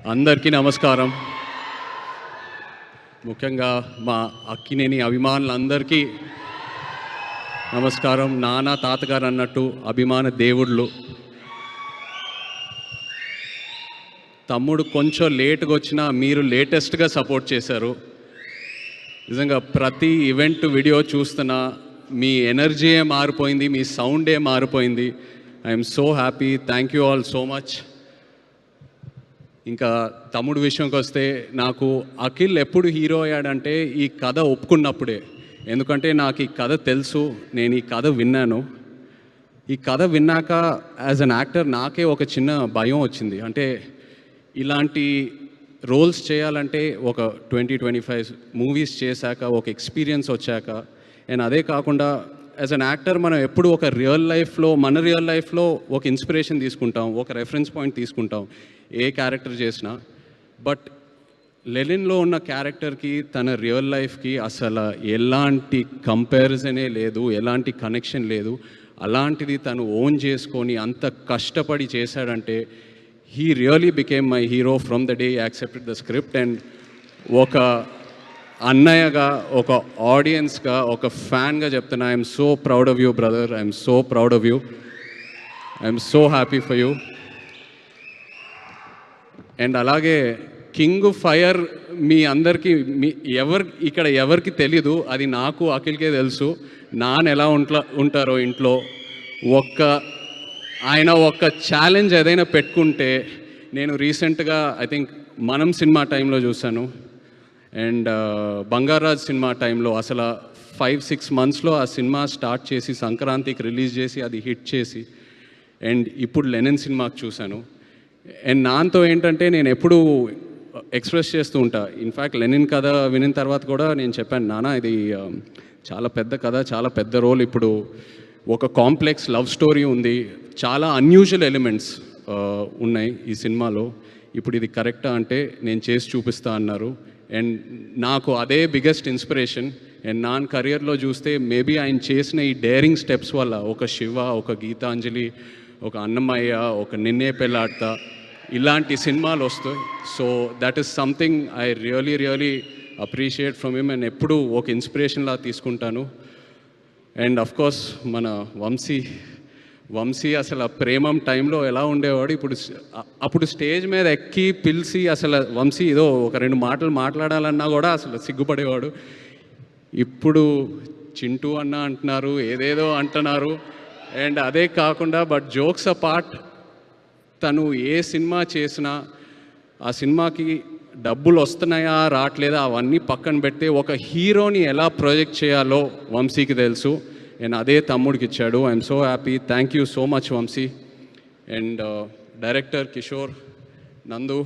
అందరికీ నమస్కారం. ముఖ్యంగా మా అక్కినేని అభిమానులందరికీ నమస్కారం. నాన్న తాతగారు అన్నట్టు అభిమాన దేవుళ్ళు. తమ్ముడు కొంచెం లేట్గా వచ్చినా మీరు లేటెస్ట్గా సపోర్ట్ చేశారు. నిజంగా ప్రతి ఈవెంట్ వీడియో చూస్తున్నా మీ ఎనర్జీయే మారిపోయింది, మీ సౌండే మారిపోయింది. I'm so happy. Thank you all so much. ఇంకా తమ్ముడు విషయంకి వస్తే, నాకు అఖిల్ ఎప్పుడు హీరో అయ్యాడంటే ఈ కథ ఒప్పుకున్నప్పుడే. ఎందుకంటే నాకు ఈ కథ తెలుసు, నేను ఈ కథ విన్నాను. ఈ కథ విన్నాక యాజ్ అన్ యాక్టర్ నాకే ఒక చిన్న భయం వచ్చింది. అంటే ఇలాంటి రోల్స్ చేయాలంటే ఒక 20-25 మూవీస్ చేశాక ఒక ఎక్స్పీరియన్స్ వచ్చాక, అండ్ అదే కాకుండా యాజ్ అన్ యాక్టర్ మనం ఎప్పుడు ఒక మన రియల్ లైఫ్లో ఒక ఇన్స్పిరేషన్ తీసుకుంటాం, ఒక రెఫరెన్స్ పాయింట్ తీసుకుంటాం ఏ క్యారెక్టర్ చేసినా. బట్ లెనిన్లో ఉన్న క్యారెక్టర్కి తన రియల్ లైఫ్కి అసలు ఎలాంటి కంపారిజనే లేదు, ఎలాంటి కనెక్షన్ లేదు. అలాంటిది తను ఓన్ చేసుకొని అంత కష్టపడి చేశాడంటే he really became my hero from the day accepted the script. And ఒక అన్నయ్యగా, ఒక ఆడియన్స్గా, ఒక ఫ్యాన్గా చెప్తున్నా, I'm so proud of you brother. I'm so proud of you. I'm so happy for you. And అలాగే కింగ్ ఫైర్ మీ అందరికీ ఇక్కడ ఎవరికి తెలీదు, అది నాకు అఖిల్కే తెలుసు. నాన్న ఎలా ఉంటారో ఇంట్లో. ఆయన ఒక ఛాలెంజ్ ఏదైనా పెట్టుకుంటే, నేను రీసెంట్గా ఐ థింక్ మనం సినిమా టైంలో చూశాను, అండ్ బంగారాజ్ సినిమా టైంలో అసలు 5-6 మంత్స్లో ఆ సినిమా స్టార్ట్ చేసి సంక్రాంతికి రిలీజ్ చేసి అది హిట్ చేసి, అండ్ ఇప్పుడు లెనిన్ సినిమాకి చూశాను. అండ్ నాన్నతో ఏంటంటే నేను ఎప్పుడూ ఎక్స్ప్రెస్ చేస్తూ ఉంటా. ఇన్ఫ్యాక్ట్ లెనిన్ కథ వినిన తర్వాత కూడా నేను చెప్పాను, నాన్న ఇది చాలా పెద్ద కథ, చాలా పెద్ద రోల్. ఇప్పుడు ఒక కాంప్లెక్స్ లవ్ స్టోరీ ఉంది, చాలా అన్యూజువల్ ఎలిమెంట్స్ ఉన్నాయి ఈ సినిమాలో. ఇప్పుడు ఇది కరెక్టా అంటే నేను చేసి చూపిస్తా అన్నారు. అండ్ నాకు అదే బిగ్గెస్ట్ ఇన్స్పిరేషన్. అండ్ నా కెరియర్లో చూస్తే మేబీ ఆయన చేసిన ఈ డేరింగ్ స్టెప్స్ వల్ల ఒక శివ, ఒక గీతాంజలి, ఒక అన్నమయ్య, ఒక నిన్నే పెళ్ళాడతా, ఇలాంటి సినిమాలు వస్తాయి. So that is something I really appreciate from him. And ఎప్పుడూ ఒక ఇన్స్పిరేషన్లా తీసుకుంటాను. అండ్ అఫ్కోర్స్ మన వంశీ అసలు ప్రేమం టైంలో ఎలా ఉండేవాడు, అప్పుడు స్టేజ్ మీద ఎక్కి పిలిచి అసలు వంశీ ఏదో ఒక 2 మాటలు మాట్లాడాలన్నా కూడా అసలు సిగ్గుపడేవాడు. ఇప్పుడు చింటూ అన్న అంటున్నారు, ఏదేదో అంటున్నారు. అండ్ అదే కాకుండా బట్ జోక్స్ అపార్ట్, తను ఏ సినిమా చేసినా ఆ సినిమాకి డబ్బులు వస్తున్నాయా రావట్లేదా అవన్నీ పక్కన పెడితే ఒక హీరోని ఎలా ప్రొజెక్ట్ చేయాలో వంశీకి తెలుసు. అండ్ అదే తమ్ముడికి ఇచ్చాడు. I'm so happy. Thank you so much Vamshi. And director Kishore, Nandu,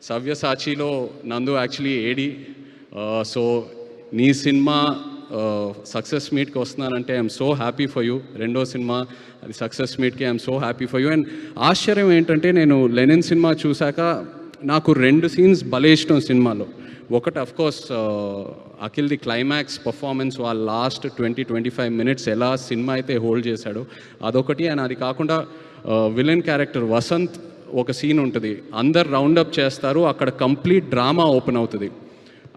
సవ్యసాచిలో నందు యాక్చువల్లీ ఏడి. సో నీ సినిమా సక్సెస్ మీట్కి వస్తున్నానంటే I'm so happy for you. రెండో సినిమా అది సక్సెస్ మీట్కి I'm so happy for you. And ఆశ్చర్యం ఏంటంటే నేను లెనిన్ సినిమా చూశాక నాకు 2 సీన్స్ భలే ఇష్టం సినిమాలో. ఒకటి అఫ్కోర్స్ అఖిల్ది క్లైమాక్స్ పర్ఫార్మెన్స్, వాళ్ళ లాస్ట్ 20-25 మినిట్స్ ఎలా సినిమా అయితే హోల్డ్ చేశాడో అదొకటి. అండ్ అది కాకుండా విలన్ క్యారెక్టర్ వసంత్ ఒక సీన్ ఉంటుంది, అందరు రౌండప్ చేస్తారు, అక్కడ కంప్లీట్ డ్రామా ఓపెన్ అవుతుంది.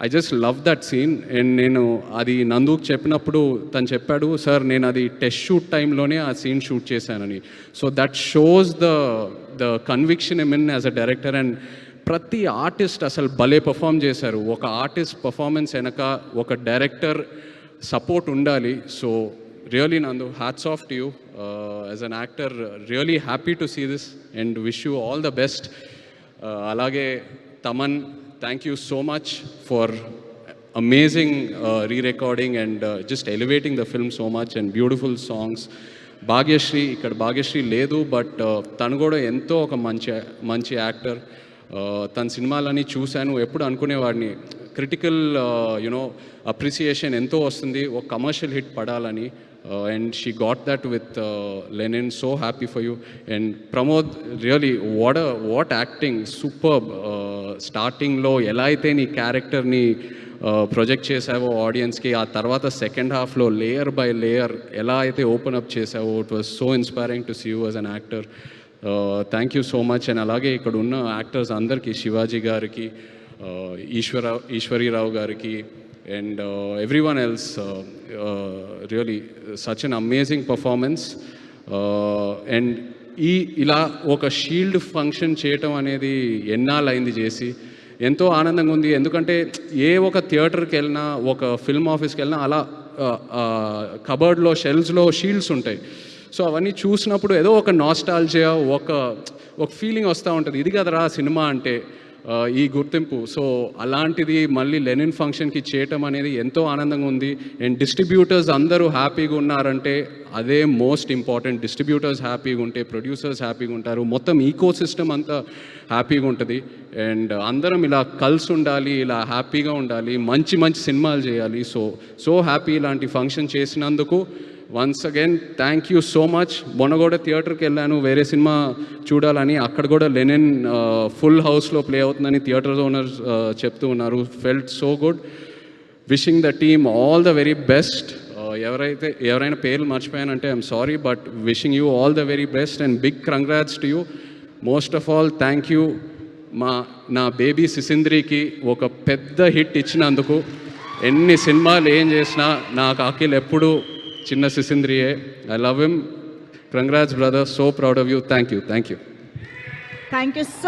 I just love that scene. And నేను అది నందుకు చెప్పినప్పుడు తను చెప్పాడు, సార్ నేను అది టెస్ట్ షూట్ టైంలోనే ఆ సీన్ షూట్ చేశానని. So that shows the conviction in as a director. And ప్రతి ఆర్టిస్ట్ అసలు భలే పర్ఫామ్ చేశారు. ఒక ఆర్టిస్ట్ పర్ఫార్మెన్స్ వెనక ఒక డైరెక్టర్ సపోర్ట్ ఉండాలి. So really Nandu, hats off to you as an actor. Really happy to see this and wish you all the best. అలాగే Thaman, thank you so much for amazing re-recording and just elevating the film so much and beautiful songs. Bhagyashree, ఇక్కడ భాగ్యశ్రీ లేదు, but తను కూడా ఎంతో ఒక మంచి actor. తన సినిమాలని చూశాను, ఎప్పుడు అనుకునేవాడిని క్రిటికల్ అప్రిసియేషన్ ఎంతో వస్తుంది ఒక కమర్షియల్ హిట్ పడాలని. and she got that with Lenin. So happy for you. And Pramod, really what acting, superb. Starting lo ela aithe nee character ni project chesavo audience ki, aa tarvata second half lo layer by layer ela aithe open up chesavo, it was so inspiring to see you as an actor. Thank you so much. And అలాగే ఇక్కడ ఉన్న actors అందరికీ, శివాజీ గారికి, ఈశ్వరీరావు గారికి, and everyone else, really such an amazing performance. And ఇలా ఒక shield function చేయటం అనేది ఎన్నాళ్ళైంది చేసి, ఎంతో ఆనందంగా ఉంది. ఎందుకంటే ఏ ఒక థియేటర్కి వెళ్ళినా, ఒక ఫిల్మ్ ఆఫీస్కి వెళ్ళినా అలా కబర్డ్లో షెల్ఫ్స్లో షీల్డ్స్ ఉంటాయి. సో అవన్నీ చూసినప్పుడు ఏదో ఒక నాస్టాల్జియా, ఒక ఫీలింగ్ వస్తూ ఉంటుంది, ఇది కదరా సినిమా అంటే, ఈ గుర్తింపు. సో అలాంటిది మళ్ళీ లెనిన్ ఫంక్షన్కి చేయటం అనేది ఎంతో ఆనందంగా ఉంది. అండ్ డిస్ట్రిబ్యూటర్స్ అందరూ హ్యాపీగా ఉన్నారంటే అదే మోస్ట్ ఇంపార్టెంట్. డిస్ట్రిబ్యూటర్స్ హ్యాపీగా ఉంటే ప్రొడ్యూసర్స్ హ్యాపీగా ఉంటారు, మొత్తం ఈకో సిస్టమ్ అంతా హ్యాపీగా ఉంటుంది. అండ్ అందరం ఇలా కలిసి ఉండాలి, ఇలా హ్యాపీగా ఉండాలి, మంచి మంచి సినిమాలు చేయాలి. సో హ్యాపీ ఇలాంటి ఫంక్షన్ చేసినందుకు. Once again thank you so much. మొన్న కూడా థియేటర్కి వెళ్ళాను వేరే సినిమా చూడాలని, అక్కడ కూడా లెనిన్ ఫుల్ హౌస్లో ప్లే అవుతుందని థియేటర్ ఓనర్స్ చెప్తూ ఉన్నారు. Felt so good. Wishing the team all the very best. ఎవరైనా పేర్లు మర్చిపోయానంటే I'm sorry, but wishing you all the very best and big congrats to you. Most of all thank you నా baby సిసింద్రికి ఒక పెద్ద hit ఇచ్చినందుకు. ఎన్ని సినిమాలు ఏం చేసినా నాకు అఖిల్ ఎప్పుడు చిన్న సిసింద్రియే. I love him. Congrats brother, so proud of you. Thank you. Thank you.